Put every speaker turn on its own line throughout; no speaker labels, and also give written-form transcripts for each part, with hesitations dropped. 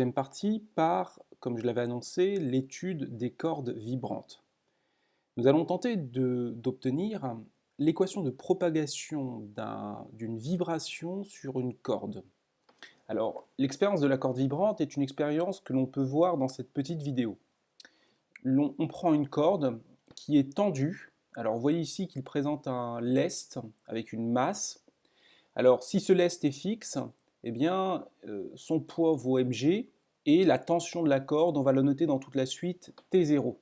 Deuxième partie par, comme je l'avais annoncé, l'étude des cordes vibrantes. Nous allons tenter d'obtenir l'équation de propagation d'une vibration sur une corde. Alors, l'expérience de la corde vibrante est une expérience que l'on peut voir dans cette petite vidéo. On prend une corde qui est tendue. Alors, vous voyez ici qu'il présente un lest avec une masse. Alors, si ce lest est fixe, eh bien, son poids vaut mg, et la tension de la corde, on va la noter dans toute la suite T0.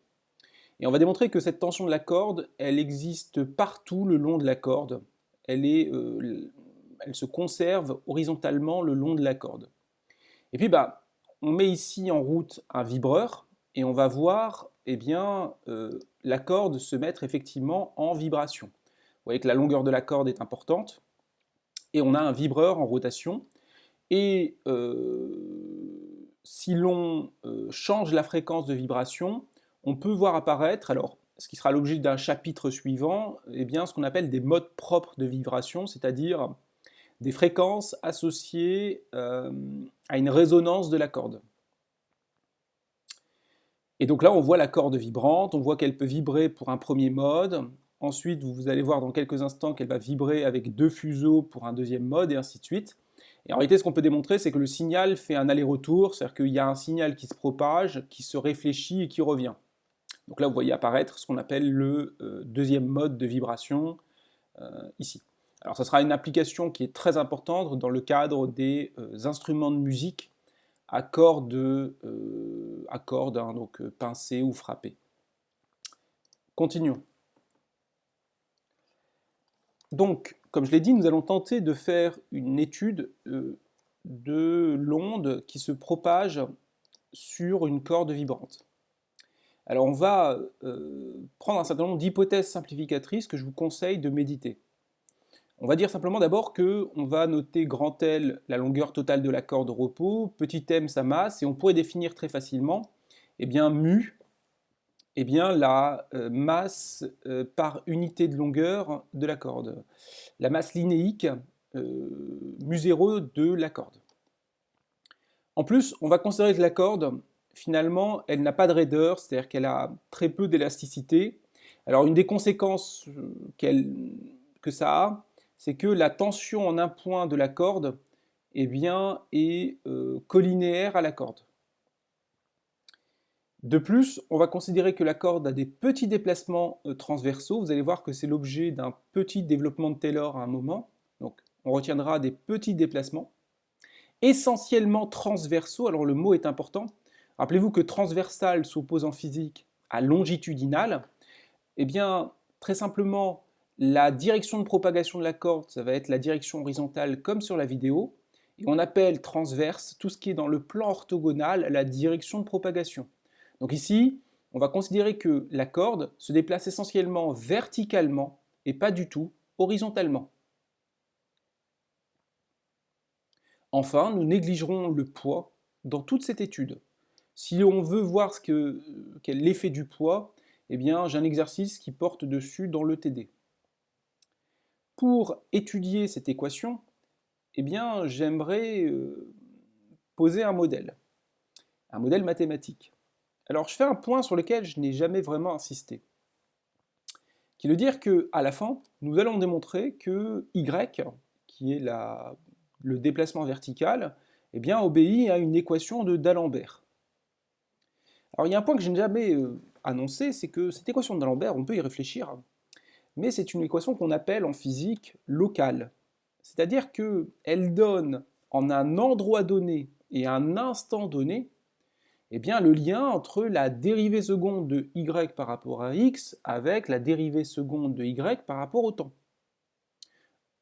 Et on va démontrer que cette tension de la corde, elle existe partout le long de la corde. Elle se conserve horizontalement le long de la corde. Et puis, on met ici en route un vibreur, et on va voir la corde se mettre effectivement en vibration. Vous voyez que la longueur de la corde est importante, et on a un vibreur en rotation. Et si l'on change la fréquence de vibration, on peut voir apparaître, alors ce qui sera l'objet d'un chapitre suivant, ce qu'on appelle des modes propres de vibration, c'est-à-dire des fréquences associées à une résonance de la corde. Et donc là, on voit la corde vibrante, on voit qu'elle peut vibrer pour un premier mode. Ensuite, vous allez voir dans quelques instants qu'elle va vibrer avec deux fuseaux pour un deuxième mode, et ainsi de suite. Et en réalité, ce qu'on peut démontrer, c'est que le signal fait un aller-retour, c'est-à-dire qu'il y a un signal qui se propage, qui se réfléchit et qui revient. Donc là, vous voyez apparaître ce qu'on appelle le deuxième mode de vibration, ici. Alors, ça sera une application qui est très importante dans le cadre des instruments de musique à cordes, donc pincées ou frappées. Continuons. Donc, comme je l'ai dit, nous allons tenter de faire une étude de l'onde qui se propage sur une corde vibrante. Alors on va prendre un certain nombre d'hypothèses simplificatrices que je vous conseille de méditer. On va dire simplement d'abord qu'on va noter grand L la longueur totale de la corde au repos, petit m sa masse, et on pourrait définir très facilement mu, la masse par unité de longueur de la corde, la masse linéique mu0 de la corde. En plus, on va considérer que la corde, finalement, elle n'a pas de raideur, c'est-à-dire qu'elle a très peu d'élasticité. Alors une des conséquences que ça a, c'est que la tension en un point de la corde est collinéaire à la corde. De plus, on va considérer que la corde a des petits déplacements transversaux. Vous allez voir que c'est l'objet d'un petit développement de Taylor à un moment. Donc on retiendra des petits déplacements. Essentiellement transversaux, alors le mot est important. Rappelez-vous que transversal s'oppose en physique à longitudinal. Très simplement, la direction de propagation de la corde, ça va être la direction horizontale comme sur la vidéo. Et on appelle transverse tout ce qui est dans le plan orthogonal la direction de propagation. Donc ici, on va considérer que la corde se déplace essentiellement verticalement et pas du tout horizontalement. Enfin, nous négligerons le poids dans toute cette étude. Si on veut voir quel est l'effet du poids, j'ai un exercice qui porte dessus dans le TD. Pour étudier cette équation, j'aimerais poser un modèle mathématique. Alors, je fais un point sur lequel je n'ai jamais vraiment insisté, qui est de dire qu'à la fin, nous allons démontrer que y, qui est le déplacement vertical, obéit à une équation de d'Alembert. Alors, il y a un point que je n'ai jamais annoncé, c'est que cette équation de d'Alembert, on peut y réfléchir, mais c'est une équation qu'on appelle en physique locale. C'est-à-dire qu'elle donne en un endroit donné et à un instant donné, le lien entre la dérivée seconde de y par rapport à x avec la dérivée seconde de y par rapport au temps.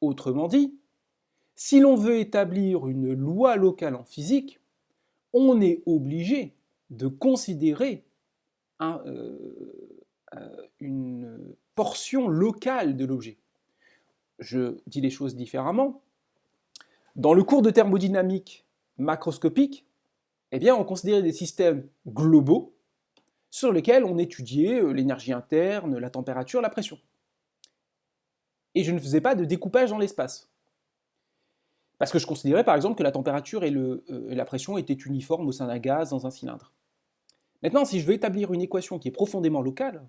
Autrement dit, si l'on veut établir une loi locale en physique, on est obligé de considérer une portion locale de l'objet. Je dis les choses différemment. Dans le cours de thermodynamique macroscopique, on considérait des systèmes globaux sur lesquels on étudiait l'énergie interne, la température, la pression. Et je ne faisais pas de découpage dans l'espace. Parce que je considérais par exemple que la température et la pression étaient uniformes au sein d'un gaz dans un cylindre. Maintenant, si je veux établir une équation qui est profondément locale,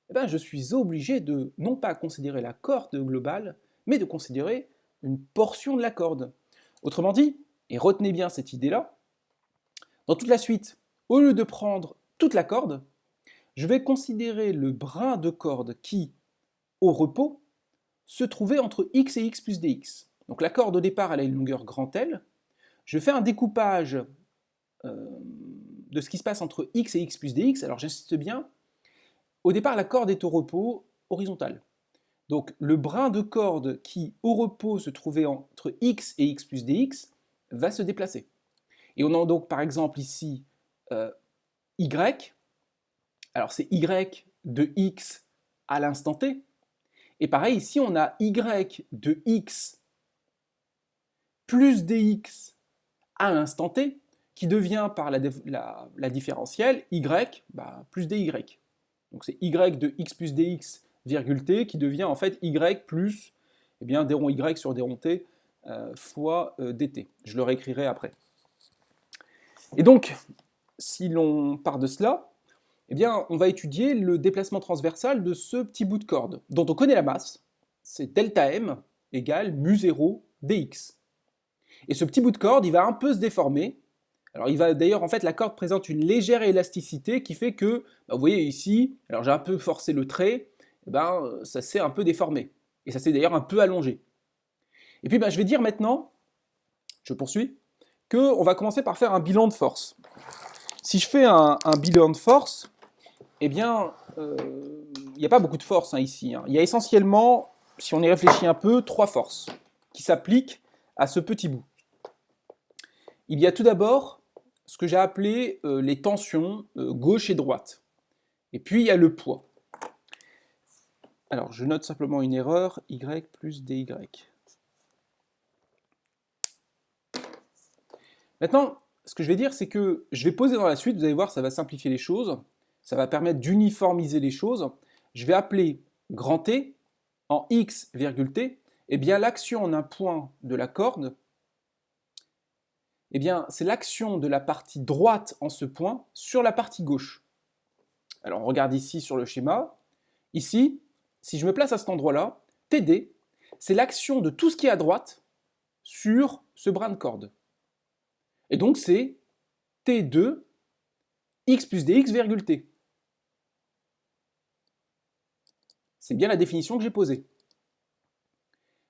eh ben, je suis obligé de non pas considérer la corde globale, mais de considérer une portion de la corde. Autrement dit, et retenez bien cette idée-là, dans toute la suite, au lieu de prendre toute la corde, je vais considérer le brin de corde qui, au repos, se trouvait entre x et x plus dx. Donc la corde au départ, elle a une longueur grand L. Je fais un découpage de ce qui se passe entre x et x plus dx. Alors j'insiste bien, au départ, la corde est au repos horizontal. Donc le brin de corde qui, au repos, se trouvait entre x et x plus dx, va se déplacer. Et on a donc par exemple ici y. Alors c'est y de x à l'instant t. Et pareil, ici on a y de x plus dx à l'instant t, qui devient par la différentielle y plus dy. Donc c'est y de x plus dx virgule t qui devient en fait y plus d rond y sur d rond t fois dt. Je le réécrirai après. Et donc, si l'on part de cela, eh bien, on va étudier le déplacement transversal de ce petit bout de corde, dont on connaît la masse, c'est delta m égale mu0 dx. Et ce petit bout de corde, il va un peu se déformer. Alors, il va d'ailleurs, en fait, la corde présente une légère élasticité qui fait que, vous voyez ici, alors j'ai un peu forcé le trait, ça s'est un peu déformé. Et ça s'est d'ailleurs un peu allongé. Et puis, je vais dire maintenant, je poursuis, qu'on va commencer par faire un bilan de force. Si je fais un bilan de force, eh bien, il n'y a pas beaucoup de force ici. Il y a essentiellement, si on y réfléchit un peu, 3 forces qui s'appliquent à ce petit bout. Il y a tout d'abord ce que j'ai appelé les tensions gauche et droite. Et puis il y a le poids. Alors je note simplement une erreur, y plus dy. Maintenant, ce que je vais dire, c'est que je vais poser dans la suite, vous allez voir, ça va simplifier les choses, ça va permettre d'uniformiser les choses. Je vais appeler grand T en x virgule t, eh bien l'action en un point de la corde, eh bien c'est l'action de la partie droite en ce point sur la partie gauche. Alors on regarde ici sur le schéma. Ici, si je me place à cet endroit-là, TD, c'est l'action de tout ce qui est à droite sur ce brin de corde. Et donc c'est T2 x plus dx virgule t. C'est bien la définition que j'ai posée.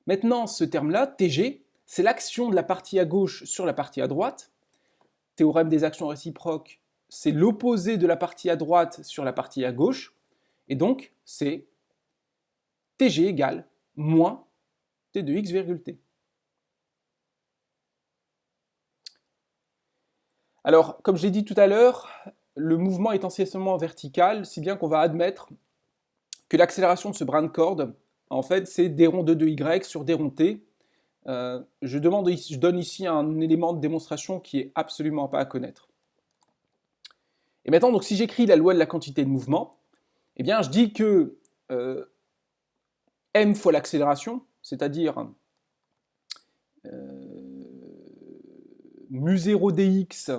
Maintenant, ce terme-là, TG, c'est l'action de la partie à gauche sur la partie à droite. Théorème des actions réciproques, c'est l'opposé de la partie à droite sur la partie à gauche. Et donc, c'est TG égale moins T de x virgule t. Alors, comme je l'ai dit tout à l'heure, le mouvement est essentiellement vertical, si bien qu'on va admettre que l'accélération de ce brin de corde, en fait, c'est d rond 2 de y sur d rond t. Je donne ici un élément de démonstration qui est absolument pas à connaître. Et maintenant, donc, si j'écris la loi de la quantité de mouvement, eh bien, je dis que m fois l'accélération, c'est-à-dire mu0 dx.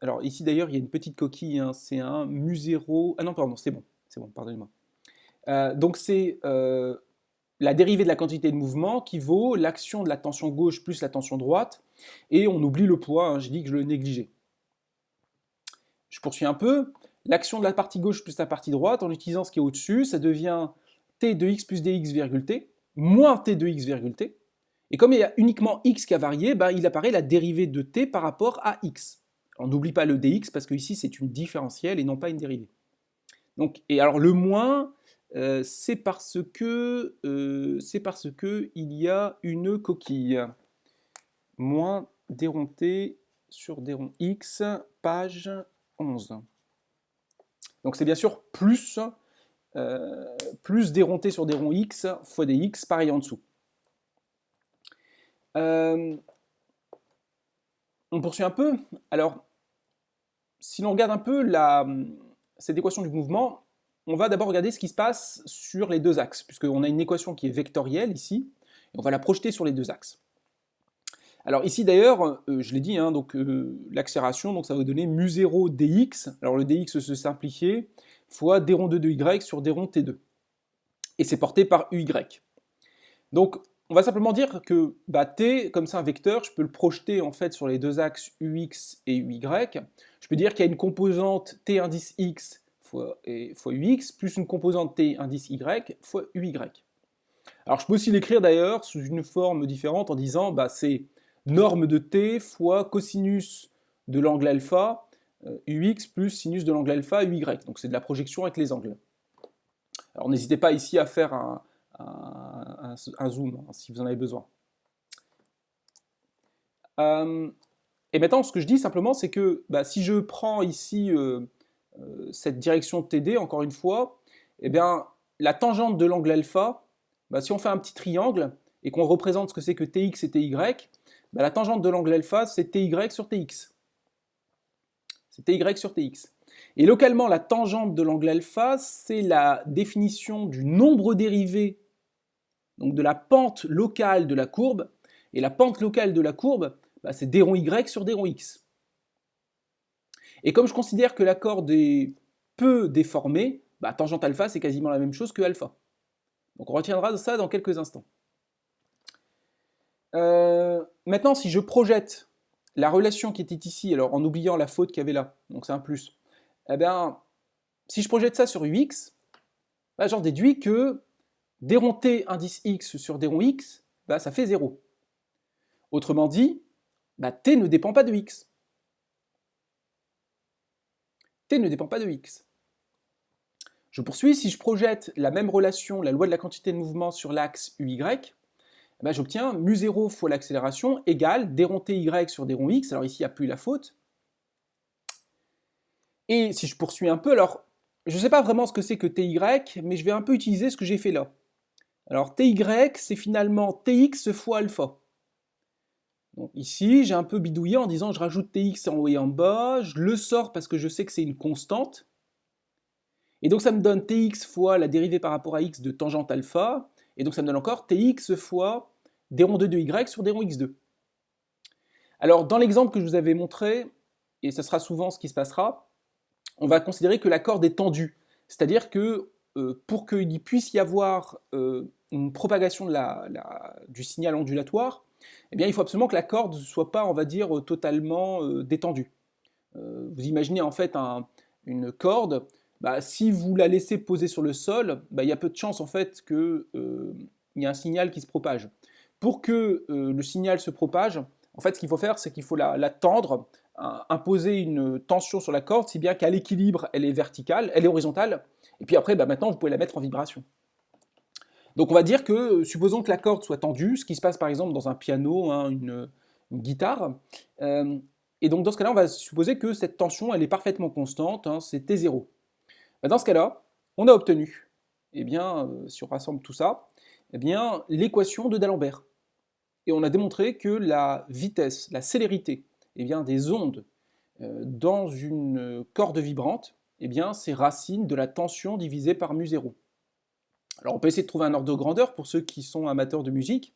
Alors ici d'ailleurs, il y a une petite coquille, c'est un mu0. Ah non, pardon, c'est bon, pardonnez-moi. Donc c'est la dérivée de la quantité de mouvement qui vaut l'action de la tension gauche plus la tension droite, et on oublie le poids, j'ai dit que je le négligeais. Je poursuis un peu. L'action de la partie gauche plus la partie droite, en utilisant ce qui est au-dessus, ça devient t de x plus dx virgule t, moins t de x virgule t. Et comme il y a uniquement x qui a varié, il apparaît la dérivée de t par rapport à x. On n'oublie pas le dx parce que ici c'est une différentielle et non pas une dérivée. Donc, et alors le moins, c'est parce que il y a une coquille. Moins d rond t sur d rond x, page 11. Donc c'est bien sûr plus d rond t sur d rond x fois dx, pareil en dessous. On poursuit un peu. Alors, si l'on regarde un peu cette équation du mouvement, on va d'abord regarder ce qui se passe sur les deux axes, puisqu'on a une équation qui est vectorielle ici, et on va la projeter sur les deux axes. Alors ici d'ailleurs, je l'ai dit, hein, donc l'accélération, donc ça va donner mu0 dx, alors le dx se simplifier, fois d rond 2 de y sur d rond t2. Et c'est porté par uy. Donc on va simplement dire que bah, t, comme c'est un vecteur, je peux le projeter en fait sur les deux axes ux et uy. Je peux dire qu'il y a une composante t indice x fois ux, plus une composante t indice y fois uy. Alors je peux aussi l'écrire d'ailleurs sous une forme différente en disant bah, c'est norme de t fois cosinus de l'angle alpha ux plus sinus de l'angle alpha uy. Donc c'est de la projection avec les angles. Alors n'hésitez pas ici à faire un zoom hein, si vous en avez besoin. Et maintenant ce que je dis simplement c'est que bah, si je prends ici cette direction TD encore une fois, eh bien la tangente de l'angle alpha, bah, si on fait un petit triangle et qu'on représente ce que c'est que Tx et Ty, bah, la tangente de l'angle alpha c'est Ty sur Tx. C'est Ty sur Tx. Et localement, la tangente de l'angle alpha, c'est la définition du nombre dérivé, donc de la pente locale de la courbe. Et la pente locale de la courbe, bah, c'est d rond y sur d rond x. Et comme je considère que la corde est peu déformée, bah, tangente alpha, c'est quasiment la même chose que alpha. Donc on retiendra ça dans quelques instants. Maintenant, si je projette la relation qui était ici, alors en oubliant la faute qu'il y avait là, donc c'est un plus, eh bien, si je projette ça sur ux, bah, j'en déduis que d rond t indice x sur d rond x, bah, ça fait 0. Autrement dit, bah, t ne dépend pas de x. T ne dépend pas de x. Je poursuis, si je projette la même relation, la loi de la quantité de mouvement sur l'axe uy, bah, j'obtiens mu0 fois l'accélération égale d rond ty sur d rond x, alors ici il n'y a plus la faute. Et si je poursuis un peu, alors je ne sais pas vraiment ce que c'est que ty, mais je vais un peu utiliser ce que j'ai fait là. Alors ty, c'est finalement tx fois alpha. Donc ici, j'ai un peu bidouillé en disant je rajoute tx en haut et en bas, je le sors parce que je sais que c'est une constante. Et donc ça me donne tx fois la dérivée par rapport à x de tangente alpha, et donc ça me donne encore tx fois d rond 2 de y sur d rond x2. Alors dans l'exemple que je vous avais montré, et ce sera souvent ce qui se passera, on va considérer que la corde est tendue. C'est-à-dire que pour qu'il puisse y avoir une propagation du signal ondulatoire, eh bien, il faut absolument que la corde ne soit pas, on va dire, totalement détendue. Vous imaginez en fait une corde, bah, si vous la laissez poser sur le sol, bah, il y a peu de chances en fait qu'il y ait un signal qui se propage. Pour que le signal se propage, en fait, ce qu'il faut faire, c'est qu'il faut la tendre, imposer une tension sur la corde, si bien qu'à l'équilibre, elle est verticale, elle est horizontale, et puis après, bah, maintenant, vous pouvez la mettre en vibration. Donc on va dire que, supposons que la corde soit tendue, ce qui se passe par exemple dans un piano, hein, une guitare, et donc dans ce cas-là, on va supposer que cette tension, elle est parfaitement constante, hein, c'est T0. Dans ce cas-là, on a obtenu, eh bien, si on rassemble tout ça, eh bien, l'équation de D'Alembert. Et on a démontré que la vitesse, la célérité eh bien, des ondes dans une corde vibrante, eh bien, c'est racine de la tension divisée par mu0. Alors on peut essayer de trouver un ordre de grandeur pour ceux qui sont amateurs de musique.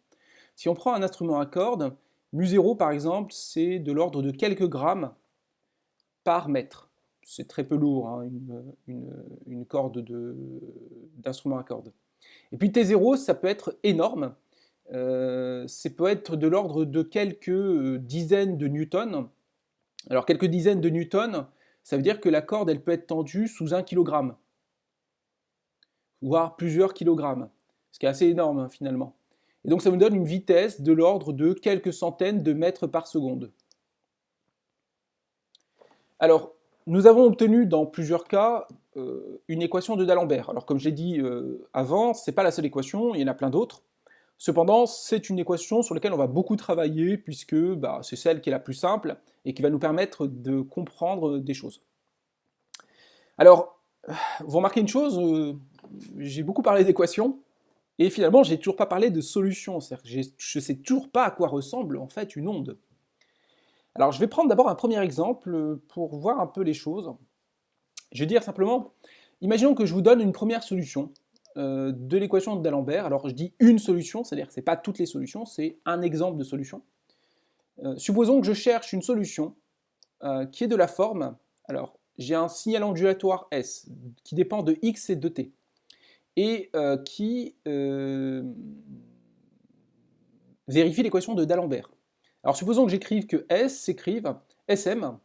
Si on prend un instrument à cordes, mu0 par exemple, c'est de l'ordre de quelques grammes par mètre. C'est très peu lourd, hein, une corde d'instrument à cordes. Et puis T0, ça peut être énorme. Ça peut être de l'ordre de quelques dizaines de newtons. Alors quelques dizaines de newtons, ça veut dire que la corde elle peut être tendue sous 1 kg, voire plusieurs kilogrammes, ce qui est assez énorme hein, finalement. Et donc ça me donne une vitesse de l'ordre de quelques centaines de mètres par seconde. Alors, nous avons obtenu dans plusieurs cas une équation de D'Alembert. Alors comme j'ai dit avant, ce n'est pas la seule équation, il y en a plein d'autres. Cependant, c'est une équation sur laquelle on va beaucoup travailler puisque bah, c'est celle qui est la plus simple et qui va nous permettre de comprendre des choses. Alors, vous remarquez une chose, j'ai beaucoup parlé d'équations et finalement, j'ai toujours pas parlé de solutions. C'est-à-dire que je sais toujours pas à quoi ressemble en fait une onde. Alors, je vais prendre d'abord un premier exemple pour voir un peu les choses. Je vais dire simplement, imaginons que je vous donne une première solution de l'équation de D'Alembert. Alors je dis une solution, c'est-à-dire que ce n'est pas toutes les solutions, c'est un exemple de solution. Supposons que je cherche une solution qui est de la forme, alors j'ai un signal ondulatoire S qui dépend de x et de t, et qui vérifie l'équation de D'Alembert. Alors supposons que j'écrive que S s'écrive Sm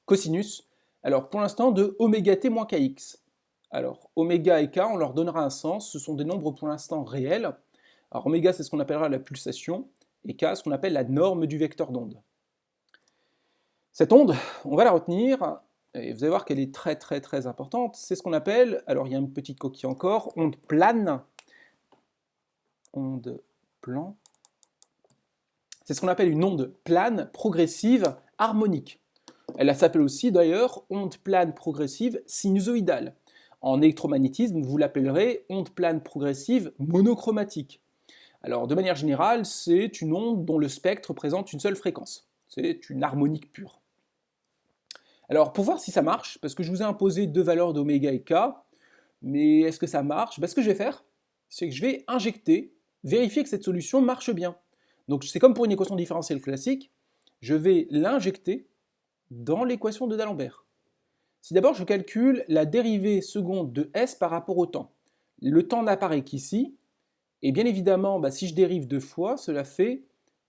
cosinus, alors pour l'instant de oméga t moins kx. Alors oméga et k, on leur donnera un sens, ce sont des nombres pour l'instant réels. Alors oméga, c'est ce qu'on appellera la pulsation, et k, ce qu'on appelle la norme du vecteur d'onde. Cette onde, on va la retenir, et vous allez voir qu'elle est très très très importante, c'est ce qu'on appelle, alors il y a une petite coquille encore, onde plane, onde plan, c'est ce qu'on appelle une onde plane progressive harmonique. Elle s'appelle aussi d'ailleurs onde plane progressive sinusoïdale. En électromagnétisme, vous l'appellerez onde plane progressive monochromatique. Alors de manière générale, c'est une onde dont le spectre présente une seule fréquence. C'est une harmonique pure. Alors pour voir si ça marche, parce que je vous ai imposé deux valeurs d'oméga et k, mais est-ce que ça marche? Ce que je vais faire, c'est que je vais injecter, vérifier que cette solution marche bien. Donc c'est comme pour une équation différentielle classique, je vais l'injecter dans l'équation de D'Alembert. Si d'abord je calcule la dérivée seconde de S par rapport au temps, le temps n'apparaît qu'ici, et bien évidemment, si je dérive deux fois, cela fait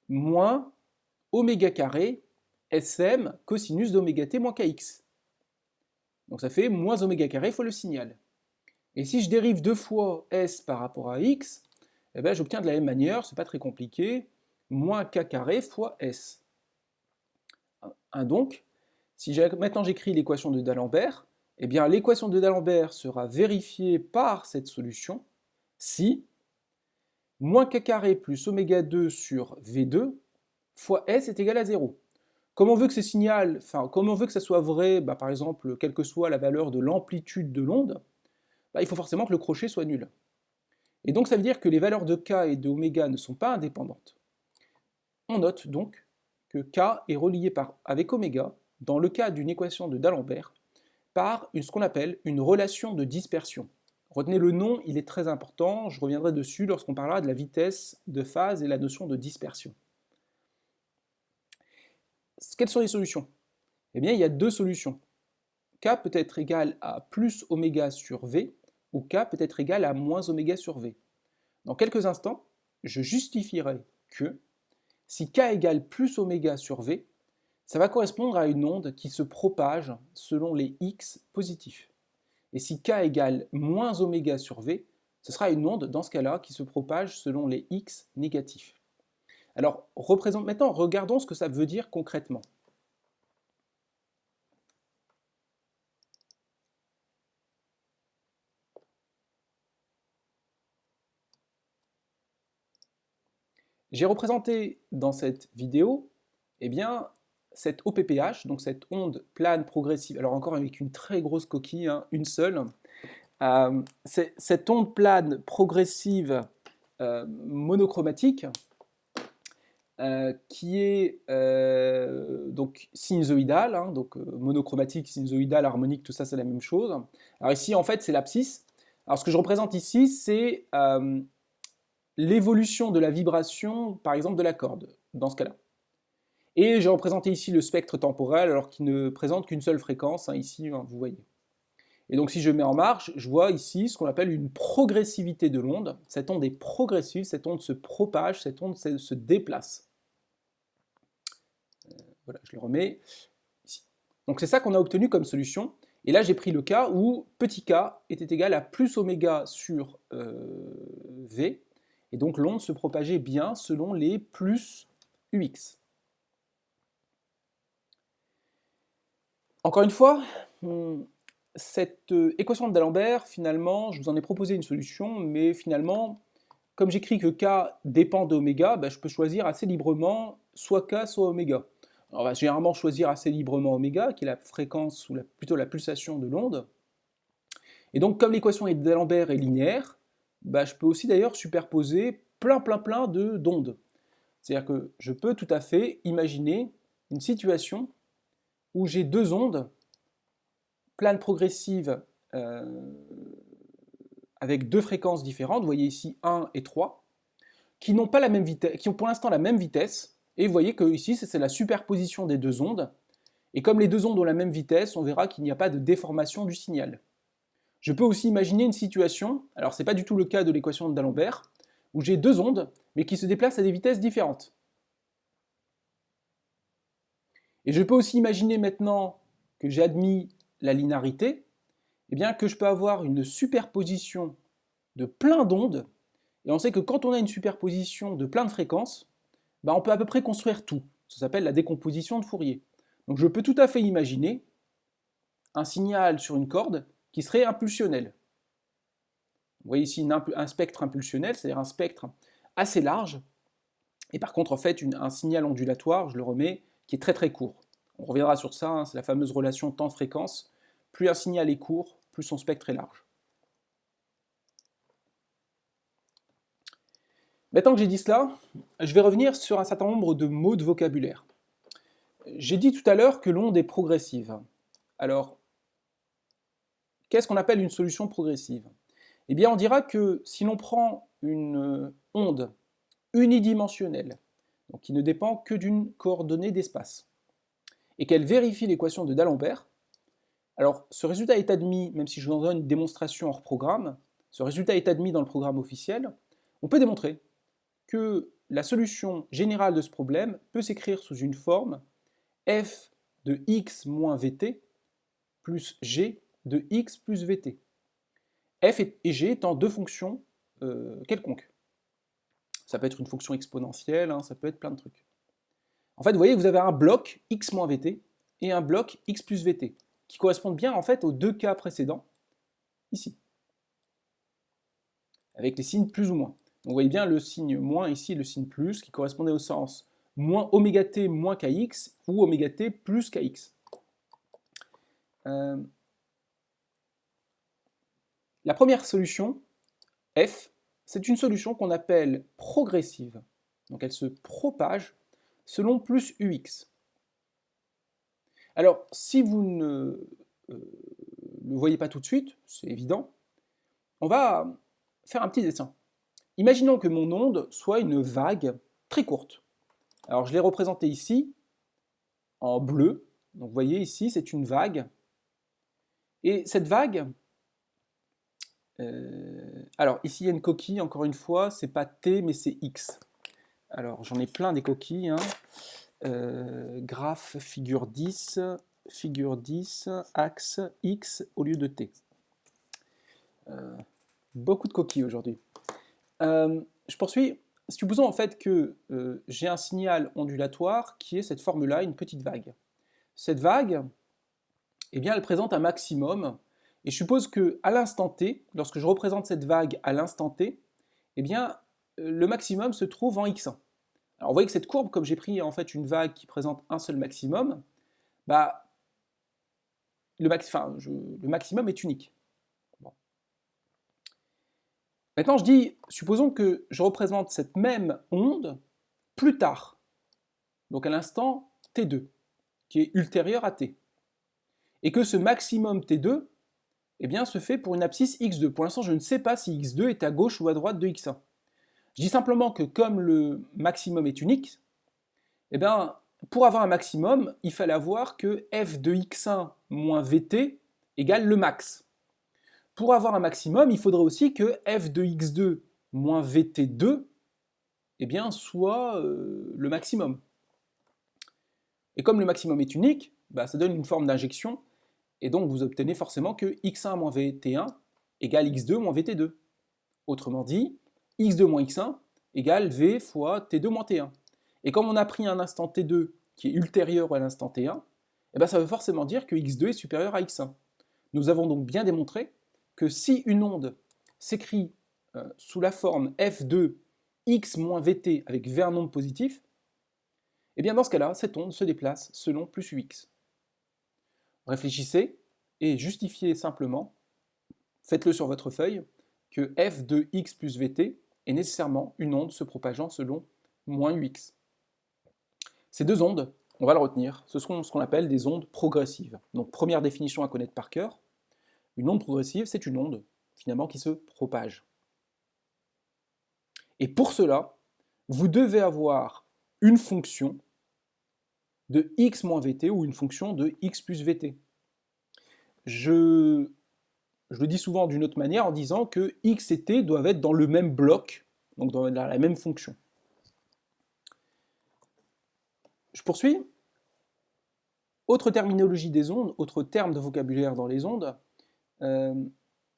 moins oméga carré Sm cosinus d'oméga t moins kx. Donc ça fait moins oméga carré fois le signal. Et si je dérive deux fois S par rapport à x, j'obtiens de la même manière, c'est pas très compliqué, moins k carré fois S. Donc, si maintenant j'écris l'équation de D'Alembert, l'équation de D'Alembert sera vérifiée par cette solution si moins k carré plus oméga 2 sur V2 fois S est égal à 0. Comme on veut que ce signal, comme on veut que ça soit vrai, par exemple, quelle que soit la valeur de l'amplitude de l'onde, il faut forcément que le crochet soit nul. Et donc ça veut dire que les valeurs de k et de oméga ne sont pas indépendantes. On note donc que k est relié avec oméga, dans le cas d'une équation de D'Alembert, par ce qu'on appelle une relation de dispersion. Retenez le nom, il est très important, je reviendrai dessus lorsqu'on parlera de la vitesse de phase et la notion de dispersion. Quelles sont les solutions? Il y a deux solutions. K peut être égal à plus oméga sur V, ou K peut être égal à moins oméga sur V. Dans quelques instants, je justifierai que si K égale plus oméga sur V, ça va correspondre à une onde qui se propage selon les x positifs. Et si K égale moins oméga sur V, ce sera une onde, dans ce cas-là, qui se propage selon les x négatifs. Alors, maintenant, regardons ce que ça veut dire concrètement. J'ai représenté dans cette vidéo cette OPPH, donc cette onde plane progressive, alors encore avec une très grosse coquille, une seule, cette onde plane progressive monochromatique qui est donc sinusoïdale, monochromatique, sinusoïdale, harmonique, tout ça c'est la même chose. Alors ici en fait c'est l'abscisse. Alors ce que je représente ici c'est l'évolution de la vibration, par exemple, de la corde, dans ce cas-là. Et j'ai représenté ici le spectre temporel, alors qu'il ne présente qu'une seule fréquence, ici, vous voyez. Et donc si je mets en marche, je vois ici ce qu'on appelle une progressivité de l'onde. Cette onde est progressive, cette onde se propage, cette onde se déplace. Voilà, je le remets ici. Donc c'est ça qu'on a obtenu comme solution. Et là j'ai pris le cas où petit k était égal à plus oméga sur V, et donc l'onde se propageait bien selon les plus UX. Encore une fois, cette équation de D'Alembert, finalement, je vous en ai proposé une solution, mais finalement, comme j'écris que k dépend d'oméga, je peux choisir assez librement soit k, soit oméga. On va généralement choisir assez librement oméga, qui est la fréquence, ou plutôt la pulsation de l'onde. Et donc, comme l'équation de D'Alembert est linéaire, je peux aussi d'ailleurs superposer plein d'ondes. C'est-à-dire que je peux tout à fait imaginer une situation où j'ai deux ondes, planes progressives avec deux fréquences différentes, vous voyez ici 1 et 3, qui n'ont pas la même vitesse, qui ont pour l'instant la même vitesse, Et vous voyez que ici, c'est la superposition des deux ondes. Et comme les deux ondes ont la même vitesse, on verra qu'il n'y a pas de déformation du signal. Je peux aussi imaginer une situation, alors ce n'est pas du tout le cas de l'équation d'Alembert, où j'ai deux ondes, mais qui se déplacent à des vitesses différentes. Et je peux aussi imaginer maintenant que j'ai admis la linéarité, eh bien que je peux avoir une superposition de plein d'ondes, et on sait que quand on a une superposition de plein de fréquences, on peut à peu près construire tout. Ça s'appelle la décomposition de Fourier. Donc je peux tout à fait imaginer un signal sur une corde qui serait impulsionnel. Vous voyez ici un spectre impulsionnel, c'est-à-dire un spectre assez large, et par contre en fait un signal ondulatoire, je le remets, qui est très très court. On reviendra sur ça, c'est la fameuse relation temps-fréquence. Plus un signal est court, plus son spectre est large. Maintenant que j'ai dit cela, je vais revenir sur un certain nombre de mots de vocabulaire. J'ai dit tout à l'heure que l'onde est progressive. Alors, qu'est-ce qu'on appelle une solution progressive? Eh bien, on dira que si l'on prend une onde unidimensionnelle, donc qui ne dépend que d'une coordonnée d'espace, et qu'elle vérifie l'équation de D'Alembert, alors ce résultat est admis, même si je vous en donne une démonstration hors programme, ce résultat est admis dans le programme officiel, on peut démontrer que la solution générale de ce problème peut s'écrire sous une forme f de x moins vt plus g de x plus vt. F et g étant deux fonctions quelconques. Ça peut être une fonction exponentielle, ça peut être plein de trucs. En fait, vous voyez, vous avez un bloc x moins vt et un bloc x plus vt, qui correspondent bien en fait aux deux cas précédents, ici, avec les signes plus ou moins. Donc, vous voyez bien le signe moins ici, le signe plus, qui correspondait au sens moins oméga t moins kx ou oméga t plus kx. La première solution, f, c'est une solution qu'on appelle progressive. Donc elle se propage selon plus ux. Alors, si vous ne le voyez pas tout de suite, c'est évident, on va faire un petit dessin. Imaginons que mon onde soit une vague très courte. Alors, je l'ai représentée ici en bleu. Donc, vous voyez ici, c'est une vague. Et cette vague, alors ici, il y a une coquille, encore une fois, c'est pas T, mais c'est X. Alors, j'en ai plein des coquilles. Graphe, figure 10, axe X au lieu de T. Beaucoup de coquilles aujourd'hui. Je poursuis. Supposons en fait que j'ai un signal ondulatoire qui est cette forme-là, une petite vague. Cette vague, eh bien, elle présente un maximum, et je suppose qu'à l'instant t, lorsque je représente cette vague à l'instant t, eh bien, le maximum se trouve en x1. Alors vous voyez que cette courbe, comme j'ai pris en fait une vague qui présente un seul maximum, le maximum est unique. Bon. Maintenant je dis, supposons que je représente cette même onde plus tard, donc à l'instant t2, qui est ultérieur à t, et que ce maximum t2 eh bien, se fait pour une abscisse x2. Pour l'instant je ne sais pas si x2 est à gauche ou à droite de x1. Je dis simplement que comme le maximum est unique, eh bien, pour avoir un maximum, il fallait avoir que f de x1 moins vt égale le max. Pour avoir un maximum, il faudrait aussi que f de x2 moins vt2 eh bien, soit le maximum. Et comme le maximum est unique, ça donne une forme d'injection, et donc vous obtenez forcément que x1 moins vt1 égale x2 moins vt2. Autrement dit, x2 moins x1 égale v fois t2 moins t1. Et comme on a pris un instant t2 qui est ultérieur à l'instant t1, ça veut forcément dire que x2 est supérieur à x1. Nous avons donc bien démontré que si une onde s'écrit sous la forme f de x moins vt avec v un nombre positif, dans ce cas-là, cette onde se déplace selon plus ux. Réfléchissez et justifiez simplement, faites-le sur votre feuille, que f de x plus vt est nécessairement une onde se propageant selon moins ux. Ces deux ondes, on va le retenir, ce sont ce qu'on appelle des ondes progressives. Donc première définition à connaître par cœur, une onde progressive, c'est une onde finalement qui se propage. Et pour cela, vous devez avoir une fonction de x moins vt ou une fonction de x plus vt. Je le dis souvent d'une autre manière en disant que x et t doivent être dans le même bloc, donc dans la même fonction. Je poursuis. Autre terminologie des ondes, autre terme de vocabulaire dans les ondes,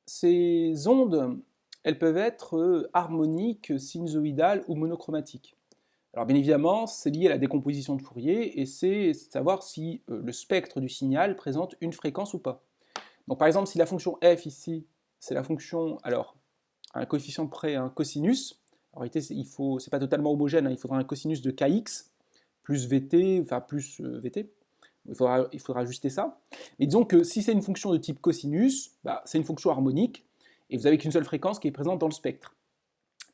ces ondes, elles peuvent être harmoniques, sinusoïdales ou monochromatiques. Alors bien évidemment, c'est lié à la décomposition de Fourier et c'est savoir si le spectre du signal présente une fréquence ou pas. Donc par exemple, si la fonction f ici, c'est la fonction, alors, à un coefficient près, un cosinus, en réalité, c'est pas totalement homogène, hein, il faudra un cosinus de kx plus vt, enfin plus vt, il faudra ajuster ça. Mais disons que si c'est une fonction de type cosinus, bah, c'est une fonction harmonique, et vous n'avez qu'une seule fréquence qui est présente dans le spectre.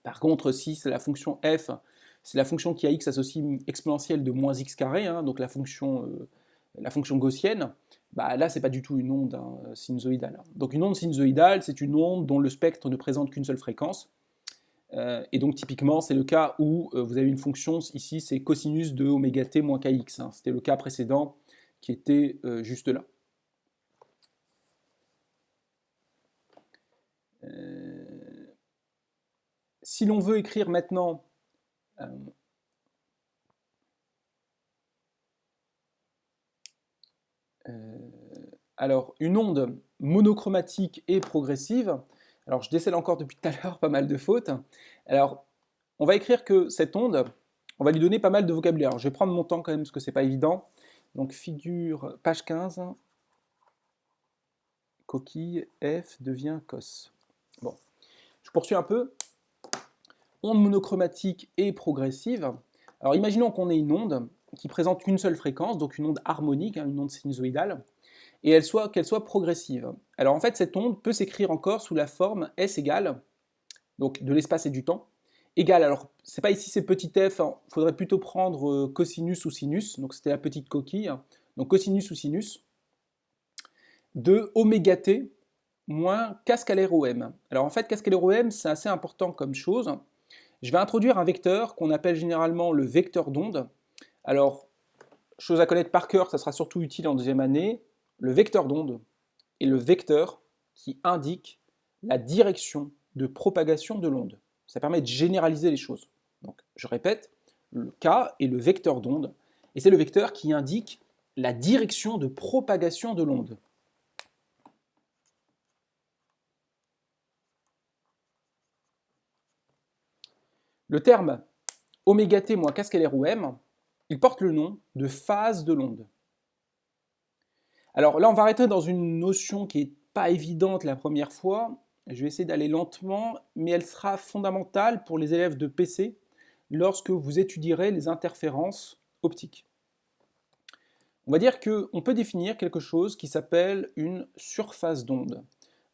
Par contre, si c'est la fonction f, c'est la fonction qui a x associe une exponentielle de moins x carré, hein, donc la fonction gaussienne, bah là, c'est pas du tout une onde sinusoïdale. Donc une onde sinusoïdale, c'est une onde dont le spectre ne présente qu'une seule fréquence. Et donc typiquement, c'est le cas où vous avez une fonction, ici c'est cosinus de oméga t moins kx. Hein. C'était le cas précédent qui était juste là. Si l'on veut écrire maintenant alors une onde monochromatique et progressive, alors je décèle encore depuis tout à l'heure pas mal de fautes. Alors on va écrire que cette onde, on va lui donner pas mal de vocabulaire. Alors, je vais prendre mon temps quand même parce que c'est pas évident. Donc figure page 15, coquille F devient cos. Bon, je poursuis un peu. Onde monochromatique et progressive. Alors imaginons qu'on ait une onde qui présente qu'une seule fréquence, donc une onde harmonique, hein, une onde sinusoïdale, et qu'elle soit progressive. Alors en fait, cette onde peut s'écrire encore sous la forme S égale, donc de l'espace et du temps, égale, alors c'est pas ici c'est petit f, il faudrait plutôt prendre cosinus ou sinus, donc c'était la petite coquille, hein, donc cosinus ou sinus, de oméga t moins k scalaire OM. Alors en fait, k scalaire OM, c'est assez important comme chose. Je vais introduire un vecteur qu'on appelle généralement le vecteur d'onde. Alors, chose à connaître par cœur, ça sera surtout utile en deuxième année, le vecteur d'onde est le vecteur qui indique la direction de propagation de l'onde. Ça permet de généraliser les choses. Donc, je répète, le K est le vecteur d'onde, et c'est le vecteur qui indique la direction de propagation de l'onde. Le terme oméga t moins k scalaire OM, il porte le nom de phase de l'onde. Alors là, on va arrêter dans une notion qui n'est pas évidente la première fois. Je vais essayer d'aller lentement, mais elle sera fondamentale pour les élèves de PC lorsque vous étudierez les interférences optiques. On va dire qu'on peut définir quelque chose qui s'appelle une surface d'onde.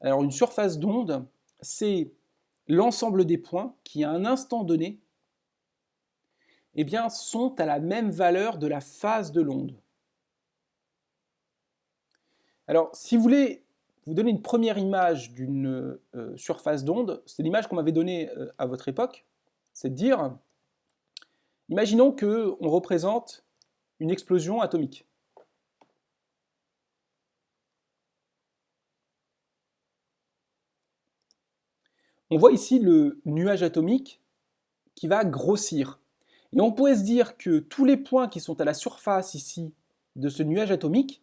Alors une surface d'onde, c'est l'ensemble des points qui, à un instant donné, eh bien, sont à la même valeur de la phase de l'onde. Alors, si vous voulez vous donner une première image d'une surface d'onde, c'est l'image qu'on m'avait donnée à votre époque, c'est de dire, imaginons qu'on représente une explosion atomique. On voit ici le nuage atomique qui va grossir. Et on pourrait se dire que tous les points qui sont à la surface ici de ce nuage atomique,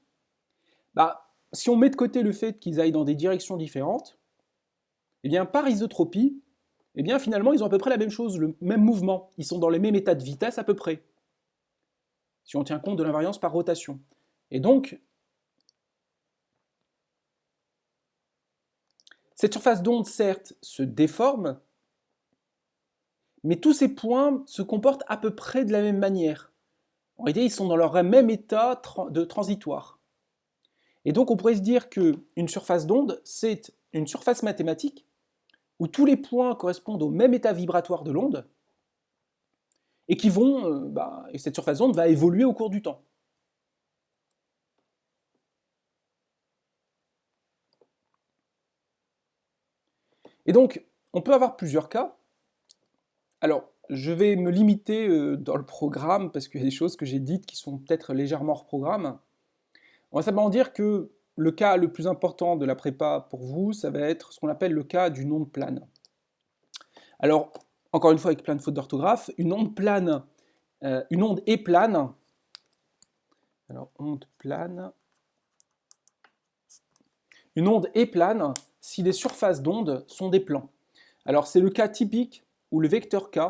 bah, si on met de côté le fait qu'ils aillent dans des directions différentes, eh bien par isotropie, eh bien finalement ils ont à peu près la même chose, le même mouvement. Ils sont dans les mêmes états de vitesse à peu près, si on tient compte de l'invariance par rotation. Et donc, cette surface d'onde, certes, se déforme, mais tous ces points se comportent à peu près de la même manière. En réalité, ils sont dans leur même état de transitoire. Et donc, on pourrait se dire qu'une surface d'onde, c'est une surface mathématique où tous les points correspondent au même état vibratoire de l'onde et et cette surface d'onde va évoluer au cours du temps. Et donc, on peut avoir plusieurs cas. Alors, je vais me limiter dans le programme, parce qu'il y a des choses que j'ai dites qui sont peut-être légèrement hors programme. On va simplement dire que le cas le plus important de la prépa pour vous, ça va être ce qu'on appelle le cas d'une onde plane. Alors, encore une fois avec plein de fautes d'orthographe, une onde est plane. Alors, onde plane. Une onde est plane si les surfaces d'onde sont des plans. Alors, c'est le cas typique où le vecteur k,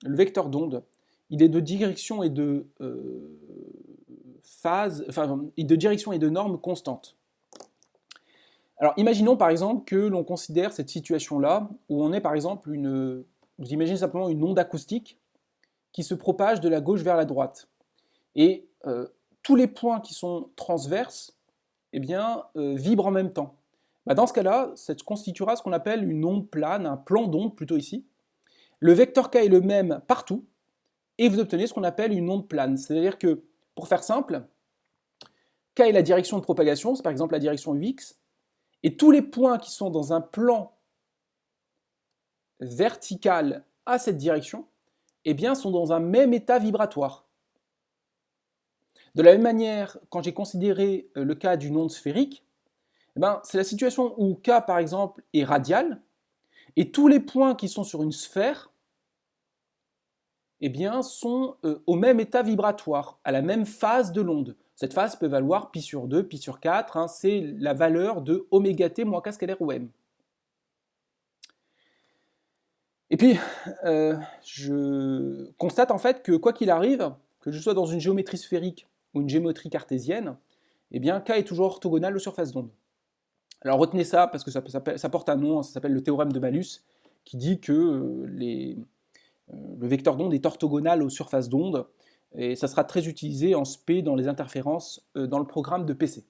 le vecteur d'onde, il est de direction et de de direction et de norme constantes. Alors, imaginons par exemple que l'on considère cette situation-là où on est par exemple vous imaginez simplement une onde acoustique qui se propage de la gauche vers la droite. Et tous les points qui sont transverses, eh bien, vibrent en même temps. Dans ce cas-là, ça constituera ce qu'on appelle une onde plane, un plan d'onde plutôt ici. Le vecteur k est le même partout, et vous obtenez ce qu'on appelle une onde plane. C'est-à-dire que, pour faire simple, k est la direction de propagation, c'est par exemple la direction ux, et tous les points qui sont dans un plan vertical à cette direction, eh bien, sont dans un même état vibratoire. De la même manière, quand j'ai considéré le cas d'une onde sphérique, eh ben, c'est la situation où k, par exemple, est radial, et tous les points qui sont sur une sphère eh bien, sont au même état vibratoire, à la même phase de l'onde. Cette phase peut valoir pi sur 2, pi sur 4, hein, c'est la valeur de oméga t moins k scalaire OM. Et puis, je constate en fait que quoi qu'il arrive, que je sois dans une géométrie sphérique ou une géométrie cartésienne, eh bien, k est toujours orthogonal aux surfaces d'onde. Alors retenez ça parce que ça porte un nom, ça s'appelle le théorème de Malus, qui dit que le vecteur d'onde est orthogonal aux surfaces d'onde, et ça sera très utilisé en SP dans les interférences dans le programme de PC.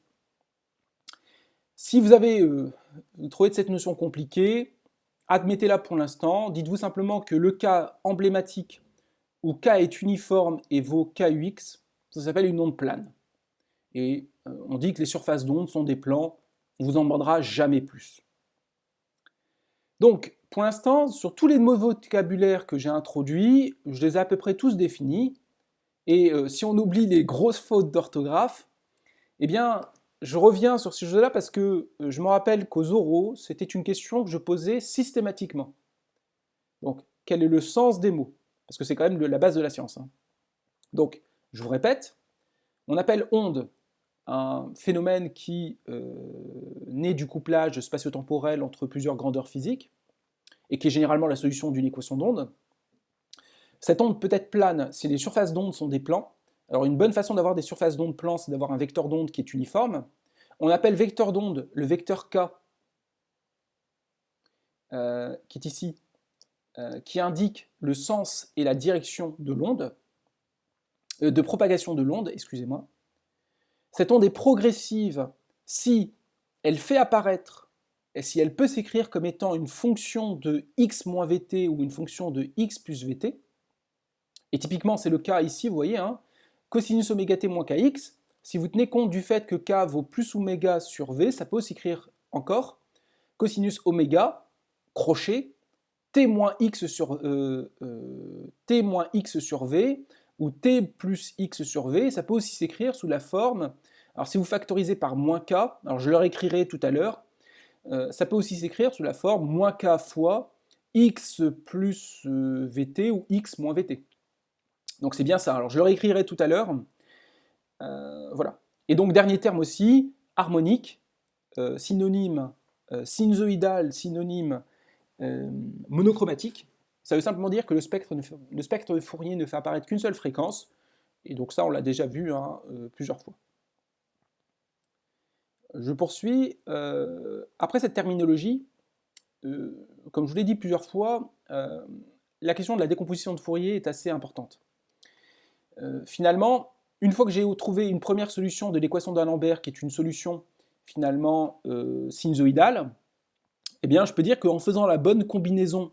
Si vous avez trouvé cette notion compliquée, admettez-la pour l'instant, dites-vous simplement que le cas emblématique où k est uniforme et vaut kux, ça s'appelle une onde plane. Et on dit que les surfaces d'onde sont des plans, on ne vous en demandera jamais plus. Donc, pour l'instant, sur tous les mots vocabulaires que j'ai introduits, je les ai à peu près tous définis. Et si on oublie les grosses fautes d'orthographe, eh bien, je reviens sur ce sujet-là parce que je me rappelle qu'aux oraux, c'était une question que je posais systématiquement. Donc, quel est le sens des mots? Parce que c'est quand même la base de la science. Hein. Donc, je vous répète, on appelle onde un phénomène qui naît du couplage spatio-temporel entre plusieurs grandeurs physiques, et qui est généralement la solution d'une équation d'onde. Cette onde peut être plane si les surfaces d'onde sont des plans. Alors une bonne façon d'avoir des surfaces d'onde plans, c'est d'avoir un vecteur d'onde qui est uniforme. On appelle vecteur d'onde le vecteur k, qui est ici, qui indique le sens et la direction de l'onde, de propagation de l'onde, excusez-moi. Cette onde est progressive si elle fait apparaître, et si elle peut s'écrire comme étant une fonction de x moins vt ou une fonction de x plus vt. Et typiquement, c'est le cas ici, vous voyez, hein, cosinus oméga t moins kx, si vous tenez compte du fait que k vaut plus oméga sur v, ça peut aussi écrire encore cosinus oméga, crochet, t moins x sur v, ou t plus x sur v, ça peut aussi s'écrire sous la forme, alors si vous factorisez par moins k, alors je le réécrirai tout à l'heure, ça peut aussi s'écrire sous la forme moins k fois x plus vt ou x moins vt. Donc c'est bien ça, alors je le réécrirai tout à l'heure. Voilà. Et donc dernier terme aussi, harmonique, synonyme sinusoïdal, synonyme monochromatique. Ça veut simplement dire que le spectre de Fourier ne fait apparaître qu'une seule fréquence, et donc ça on l'a déjà vu hein, plusieurs fois. Je poursuis. Après cette terminologie, comme je vous l'ai dit plusieurs fois, la question de la décomposition de Fourier est assez importante. Finalement, une fois que j'ai trouvé une première solution de l'équation d'Alembert, qui est une solution finalement sinusoïdale, eh bien, je peux dire qu'en faisant la bonne combinaison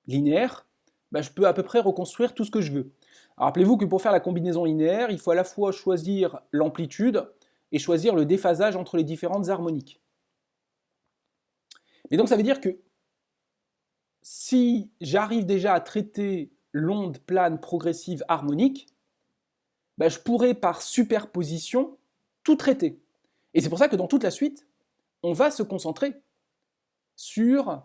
linéaire, je peux à peu près reconstruire tout ce que je veux. Alors, rappelez-vous que pour faire la combinaison linéaire, il faut à la fois choisir l'amplitude et choisir le déphasage entre les différentes harmoniques. Et donc ça veut dire que si j'arrive déjà à traiter l'onde plane progressive harmonique, ben, je pourrais par superposition tout traiter. Et c'est pour ça que dans toute la suite, on va se concentrer sur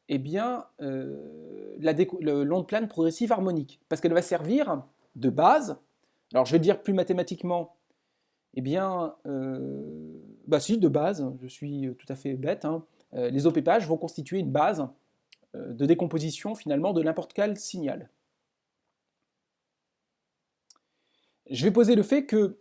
eh bien, l'onde plane progressive harmonique, parce qu'elle va servir de base. Alors je vais le dire plus mathématiquement, eh bien, bah si, de base, je suis tout à fait bête, hein, les OPPH vont constituer une base de décomposition finalement de n'importe quel signal. Je vais poser le fait que